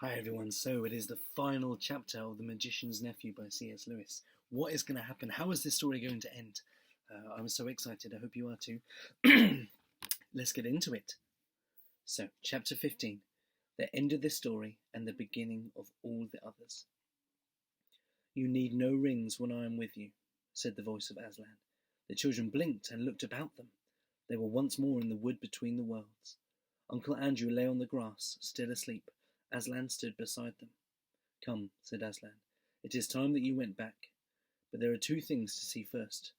Hi everyone, so it is the final chapter of The Magician's Nephew by C.S. Lewis. What is going to happen? How is this story going to end? I'm so excited, I hope you are too. Let's get into it. So, chapter 15, the end of this story and the beginning of all the others. You need no rings when I am with you, said the voice of Aslan. The children blinked and looked about them. They were once more in the wood between the worlds. Uncle Andrew lay on the grass, still asleep. Aslan stood beside them. Come, said Aslan, it is time that you went back. But there are two things to see first,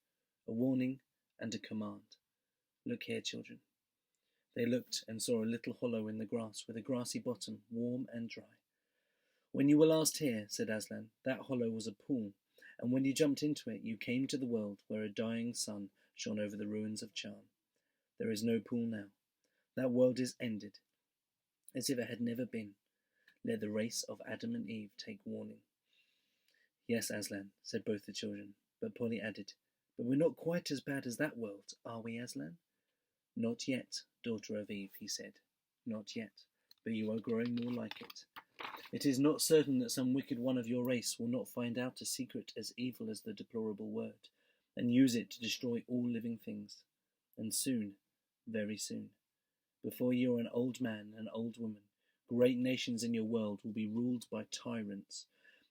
a warning and a command. Look here, children. They looked and saw a little hollow in the grass with a grassy bottom, warm and dry. When you were last here, said Aslan, that hollow was a pool, and when you jumped into it, you came to the world where a dying sun shone over the ruins of Charn. There is no pool now. That world is ended, as if it had never been. Let the race of Adam and Eve take warning. Yes, Aslan, said both the children, but Polly added, but we're not quite as bad as that world, are we, Aslan? Not yet, daughter of Eve, he said. Not yet, but you are growing more like it. It is not certain that some wicked one of your race will not find out a secret as evil as the deplorable word, and use it to destroy all living things. And soon, very soon, before you are an old man, an old woman, great nations in your world will be ruled by tyrants,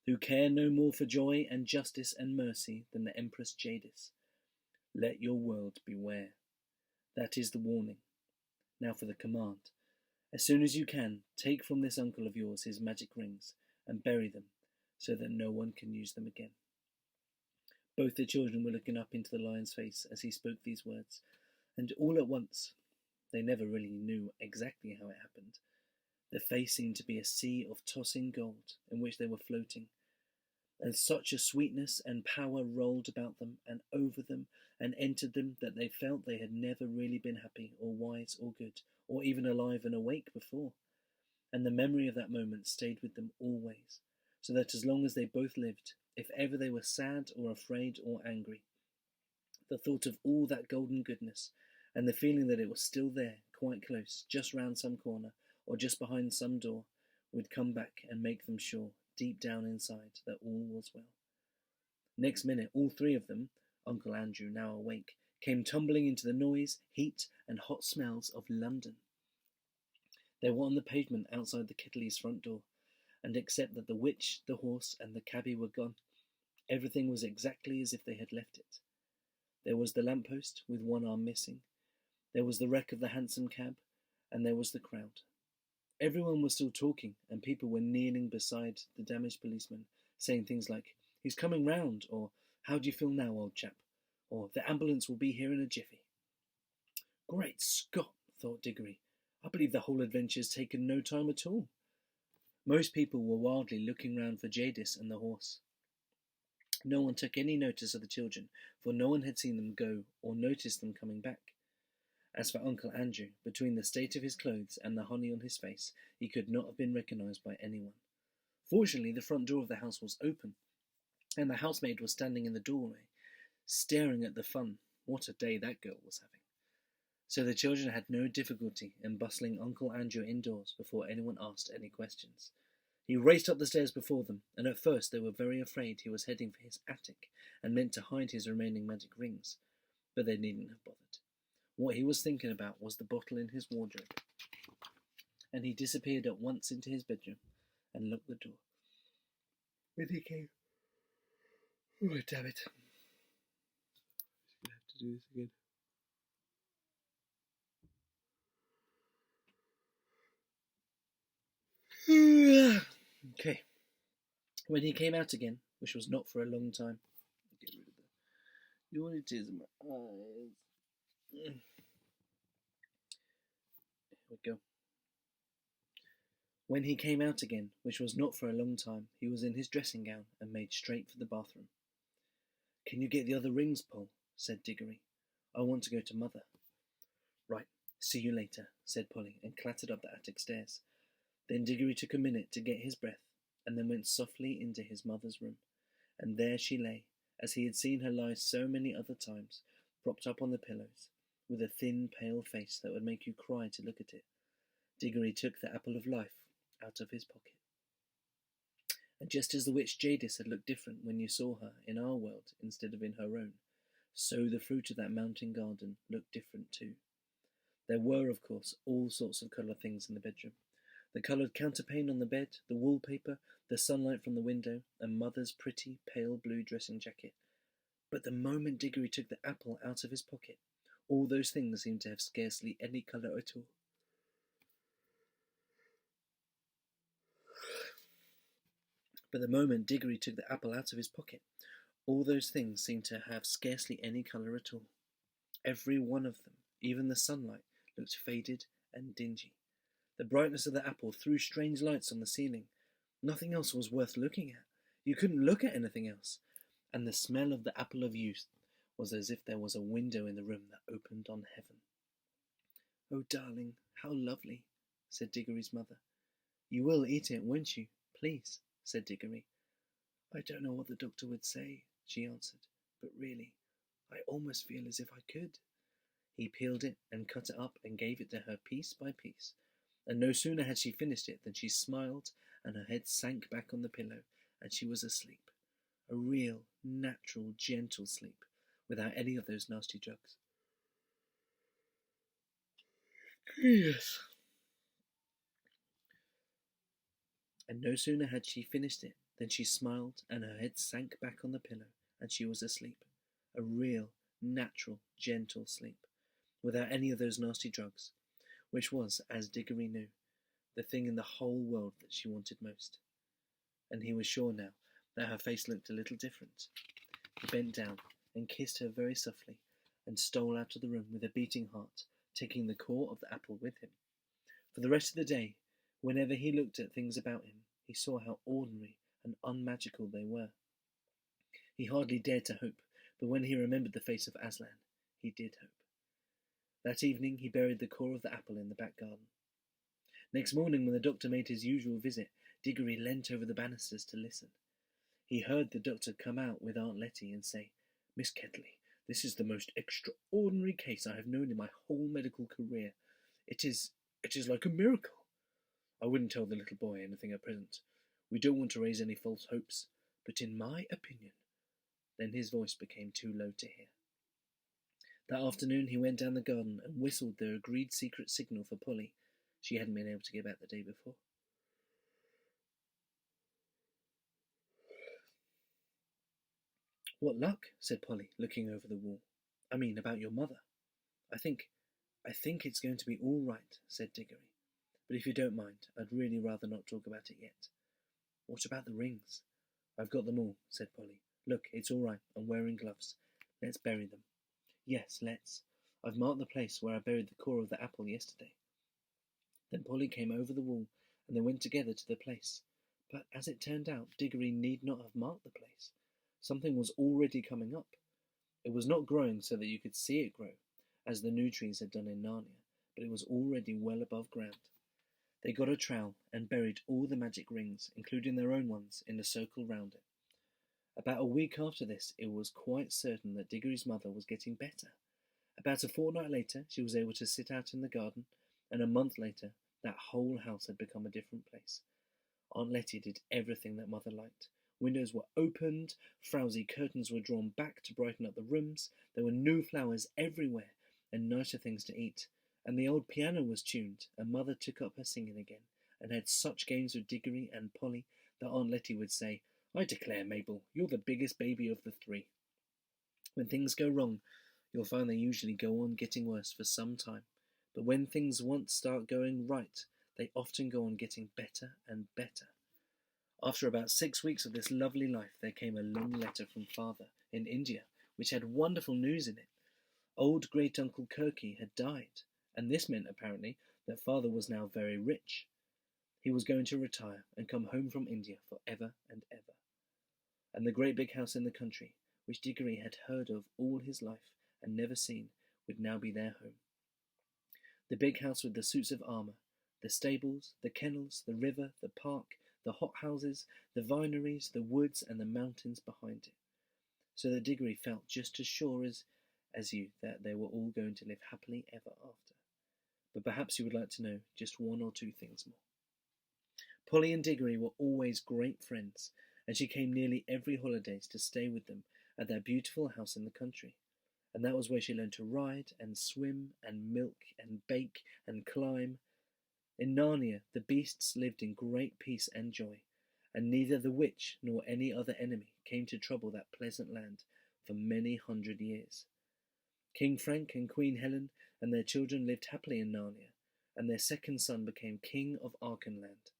who care no more for joy and justice and mercy than the Empress Jadis. Let your world beware. That is the warning. Now for the command. As soon as you can, take from this uncle of yours his magic rings, and bury them, so that no one can use them again. Both the children were looking up into the lion's face as he spoke these words, and all at once, they never really knew exactly how it happened, the face seemed to be a sea of tossing gold in which they were floating, and such a sweetness and power rolled about them and over them and entered them that they felt they had never really been happy or wise or good or even alive and awake before. And the memory of that moment stayed with them always, so that as long as they both lived, if ever they were sad or afraid or angry, the thought of all that golden goodness and the feeling that it was still there, quite close, just round some corner, or just behind some door, would come back and make them sure, deep down inside, that all was well. Next minute, all three of them, Uncle Andrew now awake, came tumbling into the noise, heat, and hot smells of London. They were on the pavement outside the Kittleys' front door, and except that the witch, the horse, and the cabby were gone, everything was exactly as if they had left it. There was the lamp-post with one arm missing, there was the wreck of the hansom cab, and there was the crowd. Everyone was still talking, and people were kneeling beside the damaged policeman, saying things like, "He's coming round," or "How do you feel now, old chap?" or "The ambulance will be here in a jiffy." Great Scott, thought Diggory. I believe the whole adventure's taken no time at all. Most people were wildly looking round for Jadis and the horse. No one took any notice of the children, for no one had seen them go or noticed them coming back. As for Uncle Andrew, between the state of his clothes and the honey on his face, he could not have been recognised by anyone. Fortunately, the front door of the house was open, and the housemaid was standing in the doorway, staring at the fun. What a day that girl was having. So the children had no difficulty in bustling Uncle Andrew indoors before anyone asked any questions. He raced up the stairs before them, and at first they were very afraid he was heading for his attic and meant to hide his remaining magic rings, but they needn't have bothered. What he was thinking about was the bottle in his wardrobe, and he disappeared at once into his bedroom and locked the door. When he came... Oh, damn it. I'm going to have to do this again. Okay. When he came out again, which was not for a long time... Get rid of the unities in my eyes. Here we go. When he came out again, which was not for a long time, he was in his dressing gown and made straight for the bathroom. "Can you get the other rings, Paul?" said Diggory. "I want to go to Mother." "Right, see you later," said Polly, and clattered up the attic stairs. Then Diggory took a minute to get his breath, and then went softly into his mother's room. And there she lay, as he had seen her lie so many other times, propped up on the pillows, with a thin, pale face that would make you cry to look at it. Diggory took the apple of life out of his pocket. And just as the witch Jadis had looked different when you saw her in our world instead of in her own, so the fruit of that mountain garden looked different too. There were, of course, all sorts of coloured things in the bedroom. The coloured counterpane on the bed, the wallpaper, the sunlight from the window, and Mother's pretty, pale blue dressing jacket. But the moment Diggory took the apple out of his pocket, all those things seemed to have scarcely any colour at all. But the moment Diggory took the apple out of his pocket, all those things seemed to have scarcely any colour at all. Every one of them, even the sunlight, looked faded and dingy. The brightness of the apple threw strange lights on the ceiling. Nothing else was worth looking at. You couldn't look at anything else. And the smell of the apple of youth was as if there was a window in the room that opened on heaven. "Oh, darling, how lovely," said Diggory's mother. "You will eat it, won't you, please?" said Diggory. "I don't know what the doctor would say," she answered, "but really, I almost feel as if I could." He peeled it and cut it up and gave it to her piece by piece, and no sooner had she finished it than she smiled and her head sank back on the pillow and she was asleep. A real, natural, gentle sleep, without any of those nasty drugs. Yes. And no sooner had she finished it than she smiled and her head sank back on the pillow and she was asleep. A real, natural, gentle sleep, without any of those nasty drugs, which was, as Diggory knew, the thing in the whole world that she wanted most. And he was sure now that her face looked a little different. He bent down and kissed her very softly and stole out of the room with a beating heart, taking the core of the apple with him. For the rest of the day, whenever he looked at things about him, he saw how ordinary and unmagical they were. He hardly dared to hope, but when he remembered the face of Aslan, he did hope. That evening he buried the core of the apple in the back garden. Next morning, when the doctor made his usual visit, Diggory leant over the banisters to listen. He heard the doctor come out with Aunt Letty and say, "Miss Kettley, this is the most extraordinary case I have known in my whole medical career. It is like a miracle. I wouldn't tell the little boy anything at present. We don't want to raise any false hopes, but in my opinion—" Then his voice became too low to hear. That afternoon he went down the garden and whistled the agreed secret signal for Polly. She hadn't been able to get back the day before. "What luck?" said Polly, looking over the wall. "I mean, about your mother." I think it's going to be all right," said Diggory. "But if you don't mind, I'd really rather not talk about it yet." "What about the rings?" "I've got them all," said Polly. "Look, it's all right. I'm wearing gloves. Let's bury them." "Yes, let's. I've marked the place where I buried the core of the apple yesterday." Then Polly came over the wall, and they went together to the place. But as it turned out, Diggory need not have marked the place. Something was already coming up. It was not growing so that you could see it grow, as the new trees had done in Narnia, but it was already well above ground. They got a trowel and buried all the magic rings, including their own ones, in a circle round it. About a week after this, it was quite certain that Diggory's mother was getting better. About a fortnight later, she was able to sit out in the garden, and a month later, that whole house had become a different place. Aunt Letty did everything that Mother liked. Windows were opened, frowsy curtains were drawn back to brighten up the rooms, there were new flowers everywhere, and nicer things to eat. And the old piano was tuned, and Mother took up her singing again, and had such games with Diggory and Polly that Aunt Letty would say, "I declare, Mabel, you're the biggest baby of the three." When things go wrong, you'll find they usually go on getting worse for some time. But when things once start going right, they often go on getting better and better. After about 6 weeks of this lovely life, there came a long letter from Father in India, which had wonderful news in it. Old great-uncle Kirky had died, and this meant, apparently, that Father was now very rich. He was going to retire and come home from India for ever and ever. And the great big house in the country, which Diggory had heard of all his life and never seen, would now be their home. The big house with the suits of armour, the stables, the kennels, the river, the park, the hothouses, the vineries, the woods, and the mountains behind it. So that Diggory felt just as sure as you that they were all going to live happily ever after. But perhaps you would like to know just one or two things more. Polly and Diggory were always great friends, and she came nearly every holidays to stay with them at their beautiful house in the country. And that was where she learned to ride and swim and milk and bake and climb. In Narnia, the beasts lived in great peace and joy, and neither the witch nor any other enemy came to trouble that pleasant land for many 100 years. King Frank and Queen Helen and their children lived happily in Narnia, and their second son became King of Archenland.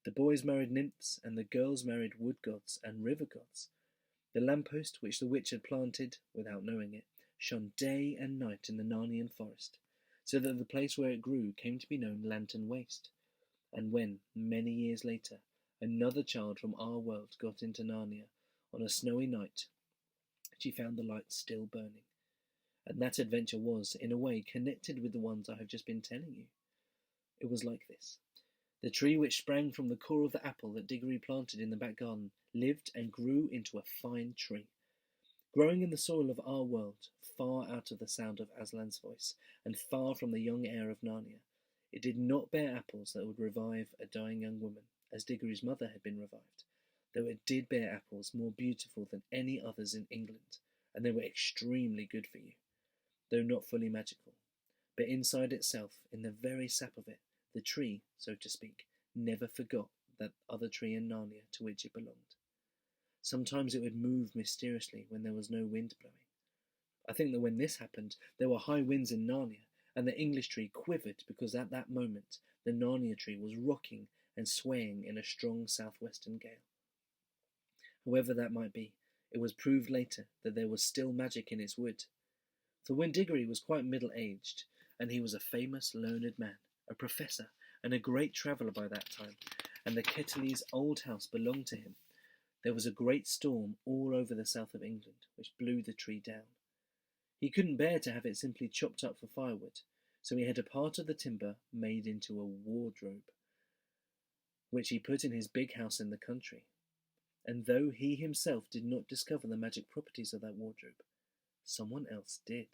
The boys married nymphs, and the girls married wood gods and river gods. The lamppost which the witch had planted, without knowing it, shone day and night in the Narnian forest, so that the place where it grew came to be known Lantern Waste. And when, many years later, another child from our world got into Narnia on a snowy night, she found the light still burning. And that adventure was, in a way, connected with the ones I have just been telling you. It was like this. The tree which sprang from the core of the apple that Diggory planted in the back garden lived and grew into a fine tree. Growing in the soil of our world, far out of the sound of Aslan's voice, and far from the young air of Narnia, it did not bear apples that would revive a dying young woman, as Diggory's mother had been revived, though it did bear apples more beautiful than any others in England, and they were extremely good for you, though not fully magical. But inside itself, in the very sap of it, the tree, so to speak, never forgot that other tree in Narnia to which it belonged. Sometimes it would move mysteriously when there was no wind blowing. I think that when this happened, there were high winds in Narnia, and the English tree quivered because at that moment the Narnia tree was rocking and swaying in a strong southwestern gale. However that might be, it was proved later that there was still magic in its wood. For when Diggory was quite middle-aged, and he was a famous learned man, a professor, and a great traveller by that time, and the Ketterleys' old house belonged to him, there was a great storm all over the south of England, which blew the tree down. He couldn't bear to have it simply chopped up for firewood, so he had a part of the timber made into a wardrobe, which he put in his big house in the country. And though he himself did not discover the magic properties of that wardrobe, someone else did.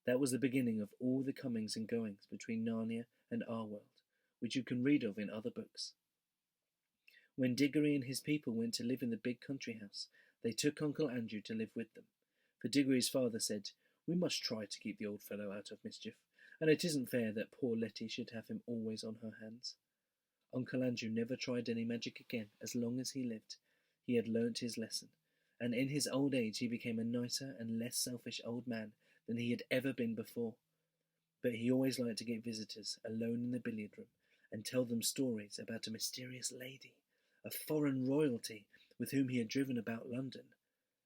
That was the beginning of all the comings and goings between Narnia and our world, which you can read of in other books. When Diggory and his people went to live in the big country house, they took Uncle Andrew to live with them, for Diggory's father said, "We must try to keep the old fellow out of mischief, and it isn't fair that poor Letty should have him always on her hands." Uncle Andrew never tried any magic again as long as he lived. He had learnt his lesson, and in his old age he became a nicer and less selfish old man than he had ever been before. But he always liked to get visitors alone in the billiard room and tell them stories about a mysterious lady, a foreign royalty with whom he had driven about London.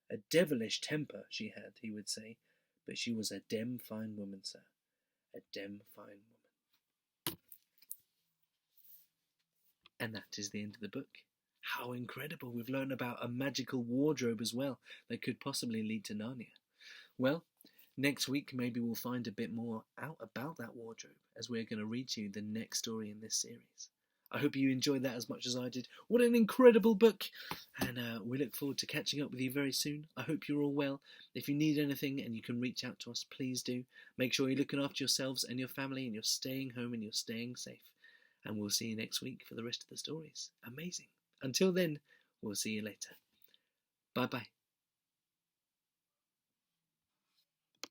A devilish temper she had, he would say, but she was a dem fine woman, sir, a dem fine woman. And that is the end of the book. How incredible! We've learned about a magical wardrobe as well that could possibly lead to Narnia. Well, next week maybe we'll find a bit more out about that wardrobe as we're going to read to you the next story in this series. I hope you enjoyed that as much as I did. What an incredible book! And we look forward to catching up with you very soon. I hope you're all well. If you need anything and you can reach out to us, please do. Make sure you're looking after yourselves and your family and you're staying home and you're staying safe. And we'll see you next week for the rest of the stories. Amazing. Until then, we'll see you later. Bye-bye.